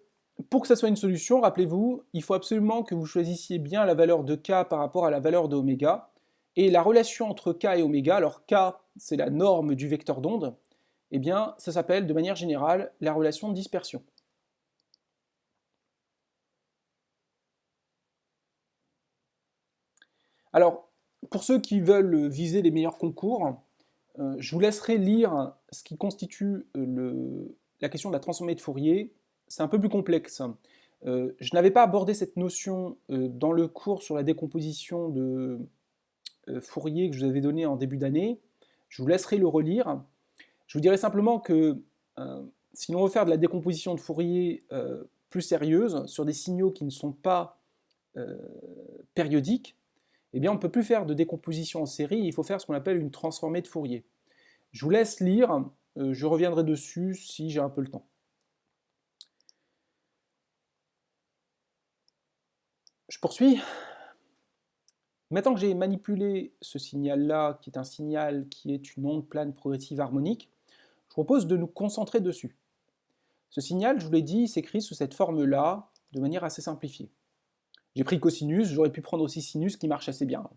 pour que ça soit une solution, rappelez-vous, il faut absolument que vous choisissiez bien la valeur de k par rapport à la valeur de oméga, et la relation entre k et oméga, alors k c'est la norme du vecteur d'onde, eh bien ça s'appelle de manière générale la relation de dispersion. Alors, pour ceux qui veulent viser les meilleurs concours, je vous laisserai lire ce qui constitue la question de la transformée de Fourier. C'est un peu plus complexe. Je n'avais pas abordé cette notion dans le cours sur la décomposition de Fourier que je vous avais donné en début d'année. Je vous laisserai le relire. Je vous dirai simplement que si l'on veut faire de la décomposition de Fourier plus sérieuse, sur des signaux qui ne sont pas périodiques, eh bien on ne peut plus faire de décomposition en série, il faut faire ce qu'on appelle une transformée de Fourier. Je vous laisse lire, je reviendrai dessus si j'ai un peu le temps. Je poursuis. Maintenant que j'ai manipulé ce signal-là, qui est un signal qui est une onde plane progressive harmonique, je propose de nous concentrer dessus. Ce signal, je vous l'ai dit, s'écrit sous cette forme-là, de manière assez simplifiée. J'ai pris cosinus, j'aurais pu prendre aussi sinus, qui marche assez bien.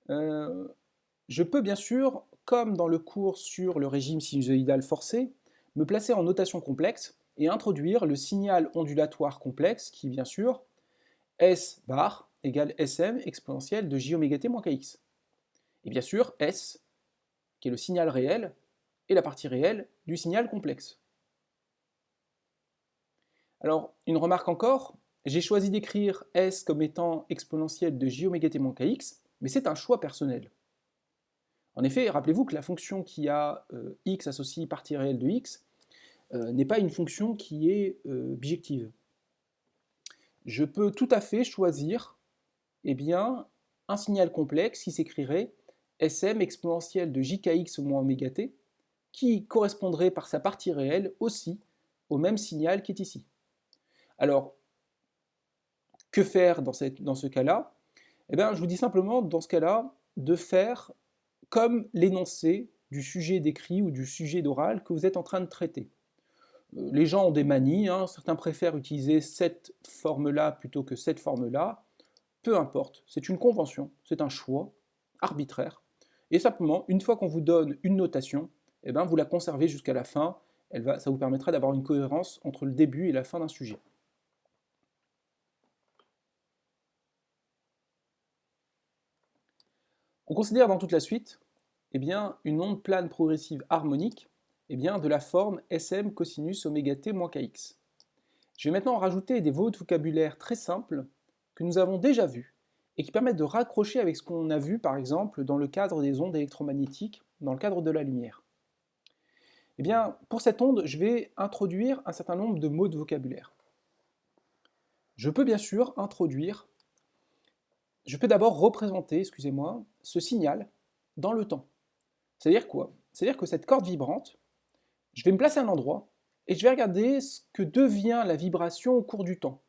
Je peux bien sûr, comme dans le cours sur le régime sinusoïdal forcé, me placer en notation complexe et introduire le signal ondulatoire complexe qui, bien sûr, S bar égale Sm exponentielle de j oméga t moins kx. Et bien sûr, S, qui est le signal réel, est la partie réelle du signal complexe. Alors, une remarque encore, j'ai choisi d'écrire S comme étant exponentielle de j oméga t moins kx, mais c'est un choix personnel. En effet, rappelez-vous que la fonction qui a x associé partie réelle de x n'est pas une fonction qui est bijective. Je peux tout à fait choisir eh bien, un signal complexe qui s'écrirait Sm exponentielle de jkx moins oméga t, qui correspondrait par sa partie réelle aussi au même signal qui est ici. Alors, que faire dans ce cas-là? Eh bien, je vous dis simplement, dans ce cas-là, de faire comme l'énoncé du sujet d'écrit ou du sujet d'oral que vous êtes en train de traiter. Les gens ont des manies, hein, certains préfèrent utiliser cette forme-là plutôt que cette forme-là. Peu importe, c'est une convention, c'est un choix arbitraire. Et simplement, une fois qu'on vous donne une notation, eh bien, vous la conservez jusqu'à la fin. Ça vous permettra d'avoir une cohérence entre le début et la fin d'un sujet. On considère dans toute la suite eh bien, une onde plane progressive harmonique eh bien, de la forme Sm cosinus oméga t moins kx. Je vais maintenant rajouter des mots de vocabulaire très simples que nous avons déjà vus et qui permettent de raccrocher avec ce qu'on a vu par exemple dans le cadre des ondes électromagnétiques, dans le cadre de la lumière. Eh bien, pour cette onde, je vais introduire un certain nombre de mots de vocabulaire. Je peux bien sûr je peux d'abord représenter, excusez-moi, ce signal dans le temps. C'est-à-dire quoi? C'est-à-dire que cette corde vibrante, je vais me placer à un endroit et je vais regarder ce que devient la vibration au cours du temps.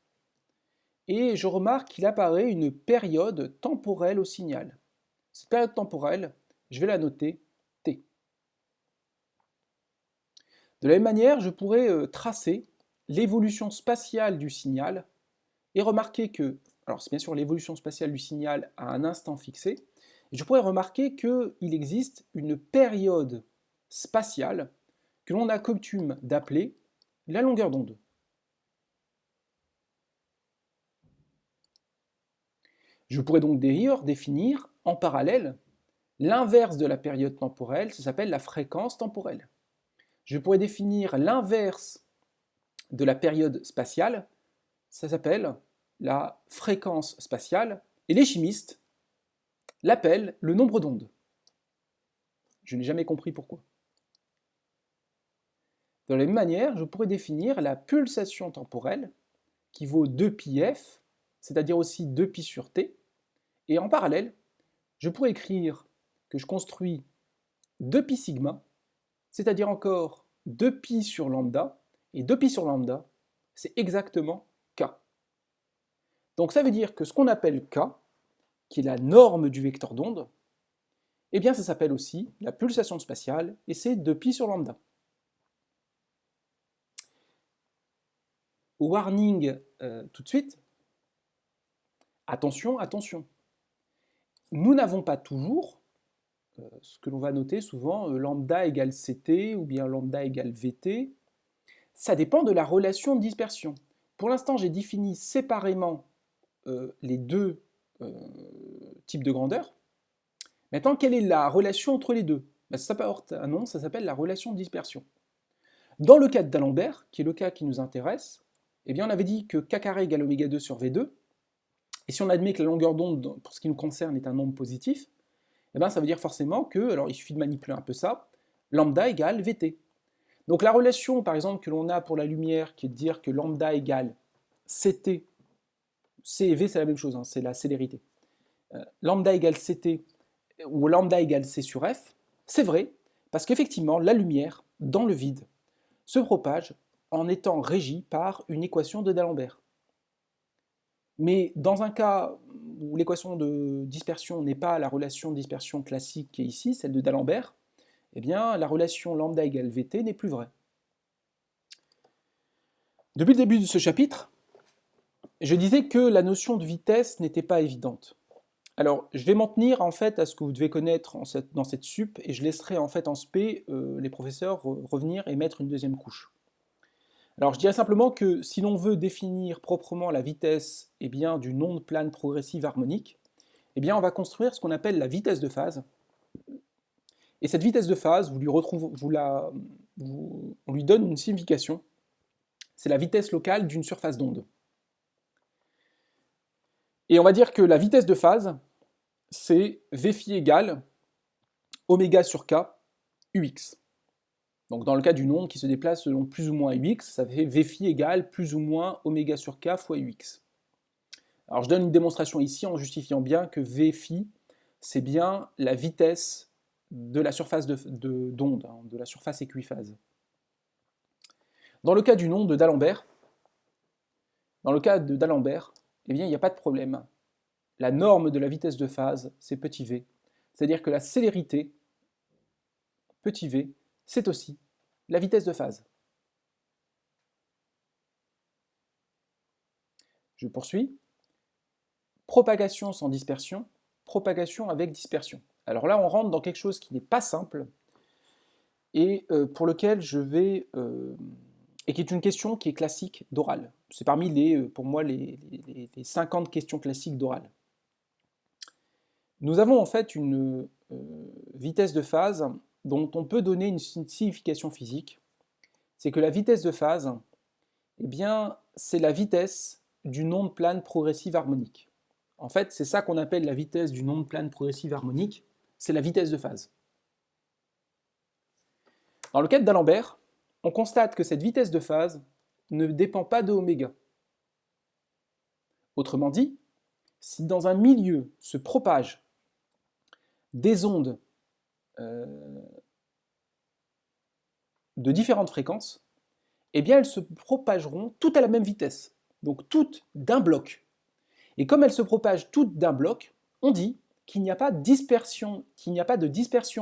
Et je remarque qu'il apparaît une période temporelle au signal. Cette période temporelle, je vais la noter T. De la même manière, je pourrais tracer l'évolution spatiale du signal et remarquer que, alors c'est bien sûr l'évolution spatiale du signal à un instant fixé, et je pourrais remarquer qu'il existe une période spatiale que l'on a coutume d'appeler la longueur d'onde. Je pourrais donc d'ailleurs définir en parallèle l'inverse de la période temporelle, ça s'appelle la fréquence temporelle. Je pourrais définir l'inverse de la période spatiale, ça s'appelle la fréquence spatiale, et les chimistes l'appellent le nombre d'ondes. Je n'ai jamais compris pourquoi. De la même manière, je pourrais définir la pulsation temporelle qui vaut 2πf, c'est-à-dire aussi 2π sur t, et en parallèle, je pourrais écrire que je construis 2π sigma, c'est-à-dire encore 2π sur lambda, et 2π sur lambda, c'est exactement k. Donc ça veut dire que ce qu'on appelle k, qui est la norme du vecteur d'onde, eh bien ça s'appelle aussi la pulsation spatiale, et c'est 2π sur lambda. Warning tout de suite, attention, attention. Nous n'avons pas toujours ce que l'on va noter souvent, lambda égale ct ou bien lambda égale vt. Ça dépend de la relation de dispersion. Pour l'instant, j'ai défini séparément les deux types de grandeur. Maintenant, quelle est la relation entre les deux? Ça porte un nom, ça s'appelle la relation de dispersion. Dans le cas d'Alembert, qui est le cas qui nous intéresse, eh bien, on avait dit que k carré égale oméga 2 sur v2, et si on admet que la longueur d'onde, pour ce qui nous concerne, est un nombre positif, eh bien, ça veut dire forcément que, alors il suffit de manipuler un peu ça, lambda égale vt. Donc la relation, par exemple, que l'on a pour la lumière, qui est de dire que lambda égale ct, c et v c'est la même chose, hein, c'est la célérité. Lambda égale ct, ou lambda égale c sur f, c'est vrai, parce qu'effectivement, la lumière, dans le vide, se propage en étant régie par une équation de d'Alembert. Mais dans un cas où l'équation de dispersion n'est pas la relation de dispersion classique qui est ici, celle de d'Alembert, eh bien la relation lambda égale vt n'est plus vraie. Depuis le début de ce chapitre, je disais que la notion de vitesse n'était pas évidente. Alors, je vais m'en tenir en fait à ce que vous devez connaître dans cette sup, et je laisserai en fait en spé les professeurs revenir et mettre une deuxième couche. Alors, je dirais simplement que si l'on veut définir proprement la vitesse d'une onde plane progressive harmonique, eh bien, on va construire ce qu'on appelle la vitesse de phase. Et cette vitesse de phase, on lui donne une signification. C'est la vitesse locale d'une surface d'onde. Et on va dire que la vitesse de phase, c'est v phi égale oméga sur k ux. Donc dans le cas d'une onde qui se déplace selon plus ou moins ux, ça fait v phi égale plus ou moins oméga sur k fois ux. Alors je donne une démonstration ici en justifiant bien que v phi, c'est bien la vitesse de la surface d'onde, de la surface équiphase. Dans le cas d'une onde d'Alembert, eh bien, il n'y a pas de problème. La norme de la vitesse de phase, c'est petit v. C'est-à-dire que la célérité, petit v, c'est aussi la vitesse de phase. Je poursuis. Propagation sans dispersion, propagation avec dispersion. Alors là, on rentre dans quelque chose qui n'est pas simple et pour lequel et qui est une question qui est classique d'oral. C'est parmi pour moi les 50 questions classiques d'oral. Nous avons en fait une vitesse de phase dont on peut donner une signification physique. C'est que la vitesse de phase, eh bien, c'est la vitesse d'une onde plane progressive harmonique. En fait, c'est ça qu'on appelle la vitesse d'une onde plane progressive harmonique, c'est la vitesse de phase. Dans le cas d'Alembert, on constate que cette vitesse de phase ne dépend pas de oméga. Autrement dit, si dans un milieu se propagent des ondes de différentes fréquences, eh bien elles se propageront toutes à la même vitesse, donc toutes d'un bloc. Et comme elles se propagent toutes d'un bloc, on dit qu'il n'y a pas de dispersion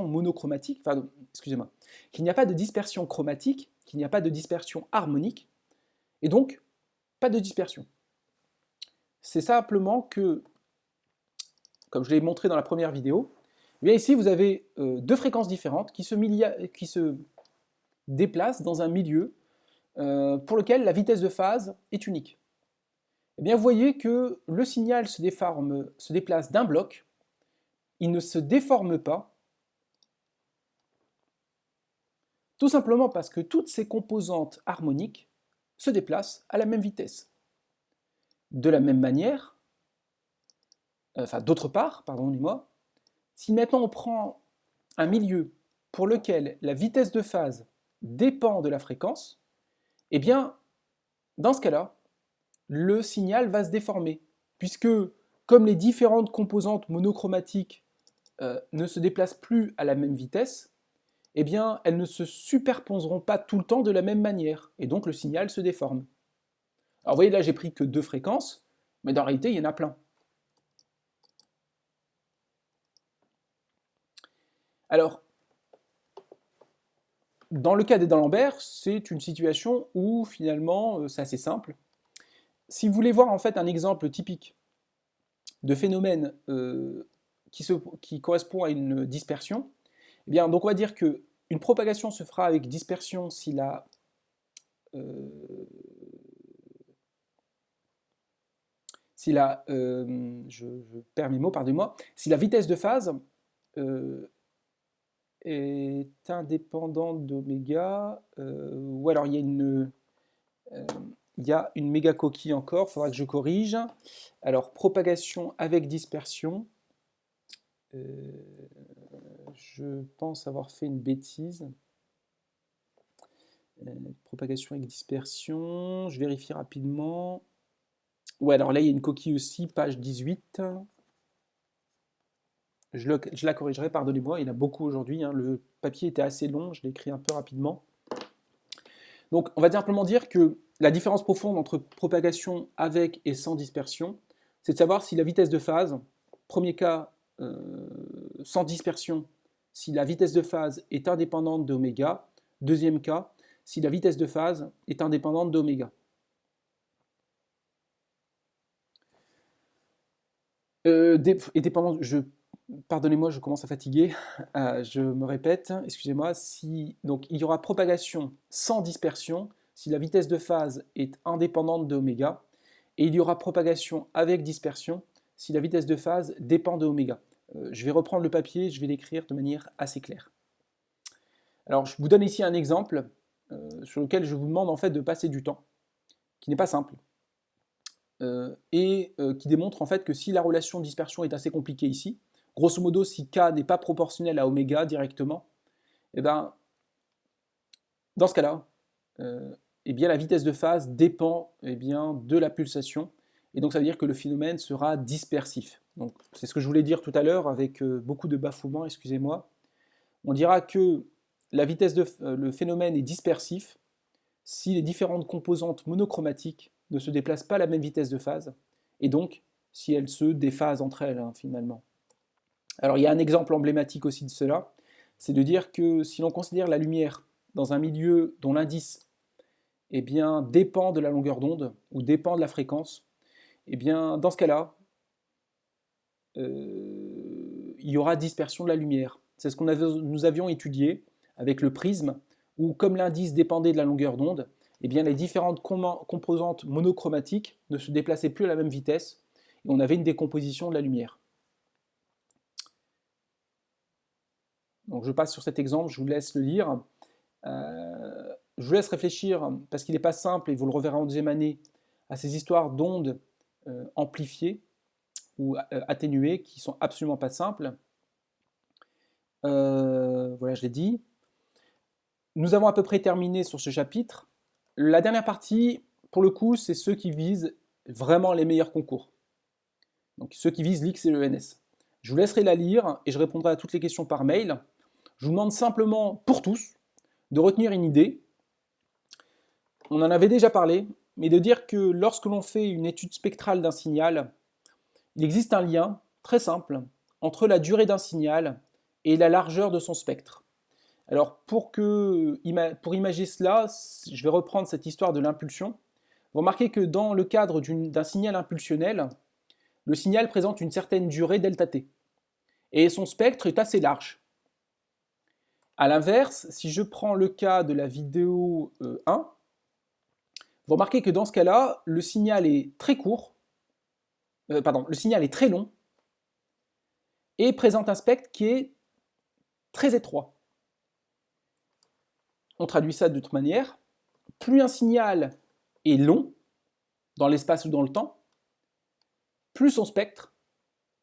monochromatique, qu'il n'y a pas de dispersion chromatique, qu'il n'y a pas de dispersion harmonique, et donc pas de dispersion. C'est simplement que, comme je l'ai montré dans la première vidéo, eh bien ici vous avez deux fréquences différentes qui se déplacent dans un milieu pour lequel la vitesse de phase est unique. Eh bien, vous voyez que le signal se déplace d'un bloc, il ne se déforme pas, tout simplement parce que toutes ces composantes harmoniques se déplacent à la même vitesse. De la même manière, d'autre part, pardonnez-moi, si maintenant on prend un milieu pour lequel la vitesse de phase dépend de la fréquence, eh bien, dans ce cas-là, le signal va se déformer, puisque comme les différentes composantes monochromatiques ne se déplacent plus à la même vitesse, eh bien, elles ne se superposeront pas tout le temps de la même manière, et donc le signal se déforme. Alors vous voyez, là, j'ai pris que 2 fréquences, mais dans la réalité, il y en a plein. Alors, dans le cas des d'Alembert, c'est une situation où, finalement, c'est assez simple. Si vous voulez voir, en fait, un exemple typique de phénomène qui correspond à une dispersion, eh bien, donc on va dire qu'une propagation se fera avec dispersion si la... je perds mes mots, pardonnez-moi, si la vitesse de phase est indépendante d'oméga, ou alors il y a une méga coquille encore, il faudra que je corrige. Alors, propagation avec dispersion, je pense avoir fait une bêtise. Propagation avec dispersion, je vérifie rapidement. Ouais, alors là, il y a une coquille aussi, page 18. Je la corrigerai, pardonnez-moi, il y en a beaucoup aujourd'hui. Hein. Le papier était assez long, je l'ai écrit un peu rapidement. Donc, on va simplement dire que la différence profonde entre propagation avec et sans dispersion, c'est de savoir si la vitesse de phase, premier cas, sans dispersion, si la vitesse de phase est indépendante d'oméga. Deuxième cas, si la vitesse de phase est indépendante d'oméga. Et dépendant, pardonnez-moi, je commence à fatiguer, je me répète, excusez-moi, donc il y aura propagation sans dispersion si la vitesse de phase est indépendante de oméga, et il y aura propagation avec dispersion si la vitesse de phase dépend de oméga. Je vais reprendre le papier, je vais l'écrire de manière assez claire. Alors je vous donne ici un exemple sur lequel je vous demande en fait de passer du temps, qui n'est pas simple. Et qui démontre en fait que si la relation de dispersion est assez compliquée ici, grosso modo si K n'est pas proportionnel à oméga directement, et ben, dans ce cas-là, eh bien, la vitesse de phase dépend bien, de la pulsation, et donc ça veut dire que le phénomène sera dispersif. Donc c'est ce que je voulais dire tout à l'heure avec beaucoup de bafouements, excusez-moi. On dira que le phénomène est dispersif si les différentes composantes monochromatiques ne se déplacent pas à la même vitesse de phase, et donc si elles se déphasent entre elles, hein, finalement. Alors il y a un exemple emblématique aussi de cela, c'est de dire que si l'on considère la lumière dans un milieu dont l'indice dépend de la longueur d'onde, ou dépend de la fréquence, dans ce cas-là, il y aura dispersion de la lumière. C'est ce que nous avions étudié avec le prisme, où comme l'indice dépendait de la longueur d'onde, les différentes composantes monochromatiques ne se déplaçaient plus à la même vitesse, et on avait une décomposition de la lumière. Donc je passe sur cet exemple, je vous laisse le lire. Je vous laisse réfléchir, parce qu'il n'est pas simple, et vous le reverrez en deuxième année, à ces histoires d'ondes amplifiées ou atténuées, qui ne sont absolument pas simples. Voilà, je l'ai dit. Nous avons à peu près terminé sur ce chapitre. La dernière partie, pour le coup, c'est ceux qui visent vraiment les meilleurs concours. Donc ceux qui visent l'X et le NS. Je vous laisserai la lire et je répondrai à toutes les questions par mail. Je vous demande simplement, pour tous, de retenir une idée. On en avait déjà parlé, mais de dire que lorsque l'on fait une étude spectrale d'un signal, il existe un lien très simple entre la durée d'un signal et la largeur de son spectre. Alors pour imager cela, je vais reprendre cette histoire de l'impulsion. Vous remarquez que dans le cadre d'un signal impulsionnel, le signal présente une certaine durée ΔT, et son spectre est assez large. A l'inverse, si je prends le cas de la vidéo 1, vous remarquez que dans ce cas-là, le signal est très court, le signal est très long, et présente un spectre qui est très étroit. On traduit ça d'autre manière. Plus un signal est long, dans l'espace ou dans le temps, plus son spectre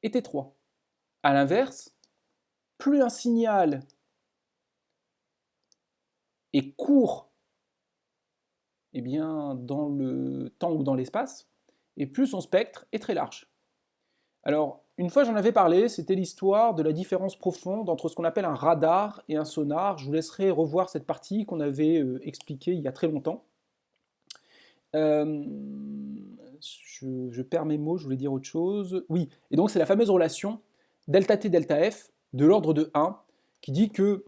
est étroit. A l'inverse, plus un signal est court eh bien, dans le temps ou dans l'espace, et plus son spectre est très large. Alors, une fois j'en avais parlé, c'était l'histoire de la différence profonde entre ce qu'on appelle un radar et un sonar. Je vous laisserai revoir cette partie qu'on avait expliquée il y a très longtemps. Je perds mes mots, je voulais dire autre chose. Oui, et donc c'est la fameuse relation delta T delta F de l'ordre de 1 qui dit que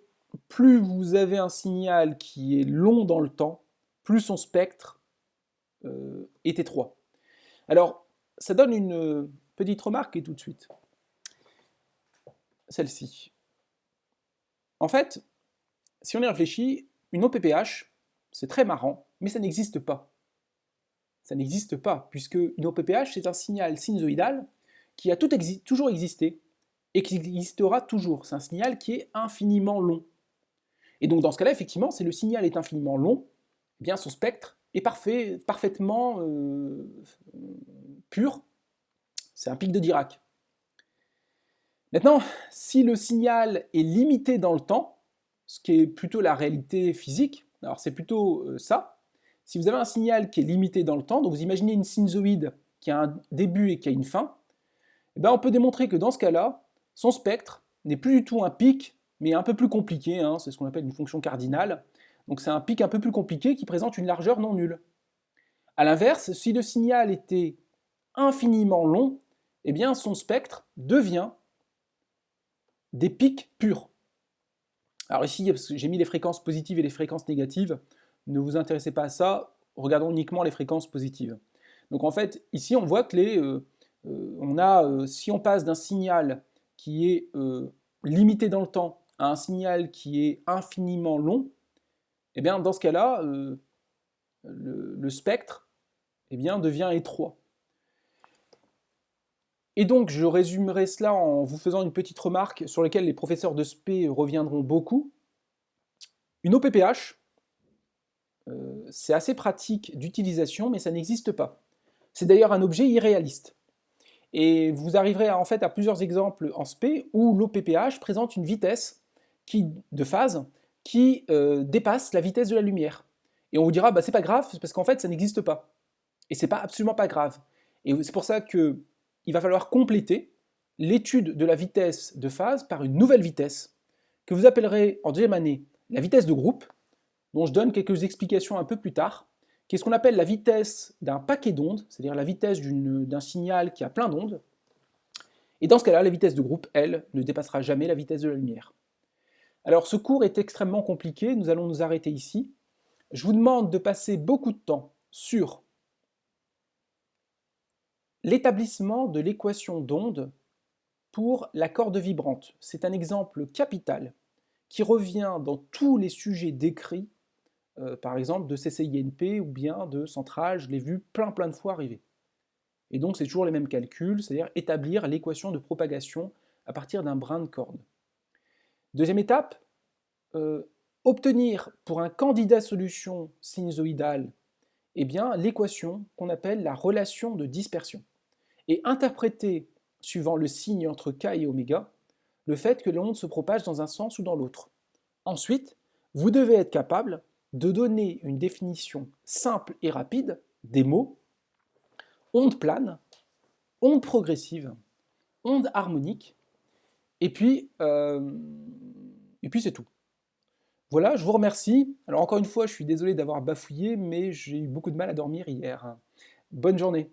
plus vous avez un signal qui est long dans le temps, plus son spectre est étroit. Alors, ça donne une petite remarque et tout de suite. Celle-ci. En fait, si on y réfléchit, une OPPH, c'est très marrant, mais ça n'existe pas. Ça n'existe pas, puisque une OPPH, c'est un signal sinusoïdal qui a toujours existé et qui existera toujours. C'est un signal qui est infiniment long. Et donc dans ce cas-là, effectivement, si le signal est infiniment long, eh bien son spectre est parfaitement pur. C'est un pic de Dirac. Maintenant, si le signal est limité dans le temps, ce qui est plutôt la réalité physique, alors c'est plutôt ça. Si vous avez un signal qui est limité dans le temps, donc vous imaginez une sinusoïde qui a un début et qui a une fin, eh bien on peut démontrer que dans ce cas-là, son spectre n'est plus du tout un pic, mais un peu plus compliqué, hein, c'est ce qu'on appelle une fonction cardinale. Donc c'est un pic un peu plus compliqué qui présente une largeur non nulle. A l'inverse, si le signal était infiniment long, eh bien son spectre devient des pics purs. Alors ici, parce que j'ai mis les fréquences positives et les fréquences négatives, ne vous intéressez pas à ça, regardons uniquement les fréquences positives. Donc en fait, ici on voit que si on passe d'un signal qui est limité dans le temps à un signal qui est infiniment long, eh bien dans ce cas-là, le spectre eh bien, devient étroit. Et donc je résumerai cela en vous faisant une petite remarque sur laquelle les professeurs de SP reviendront beaucoup. Une OPPH, c'est assez pratique d'utilisation, mais ça n'existe pas. C'est d'ailleurs un objet irréaliste. Et vous arriverez en fait à plusieurs exemples en SP où l'OPPH présente une vitesse de phase qui dépasse la vitesse de la lumière. Et on vous dira, bah, c'est pas grave, parce qu'en fait, ça n'existe pas. Et c'est absolument pas grave. Et c'est pour ça qu'il va falloir compléter l'étude de la vitesse de phase par une nouvelle vitesse, que vous appellerez en deuxième année la vitesse de groupe, dont je donne quelques explications un peu plus tard, qui est ce qu'on appelle la vitesse d'un paquet d'ondes, c'est-à-dire la vitesse d'un signal qui a plein d'ondes. Et dans ce cas-là, la vitesse de groupe, elle, ne dépassera jamais la vitesse de la lumière. Alors ce cours est extrêmement compliqué, nous allons nous arrêter ici. Je vous demande de passer beaucoup de temps sur l'établissement de l'équation d'onde pour la corde vibrante. C'est un exemple capital qui revient dans tous les sujets décrits, par exemple de CCINP ou bien de centrale, je l'ai vu plein de fois arriver. Et donc c'est toujours les mêmes calculs, c'est-à-dire établir l'équation de propagation à partir d'un brin de corde. Deuxième étape, obtenir pour un candidat solution sinusoïdale eh bien, l'équation qu'on appelle la relation de dispersion. Et interpréter, suivant le signe entre k et oméga, le fait que l'onde se propage dans un sens ou dans l'autre. Ensuite, vous devez être capable de donner une définition simple et rapide des mots onde plane, onde progressive, onde harmonique, et puis c'est tout. Voilà, je vous remercie. Alors encore une fois, je suis désolé d'avoir bafouillé, mais j'ai eu beaucoup de mal à dormir hier. Bonne journée.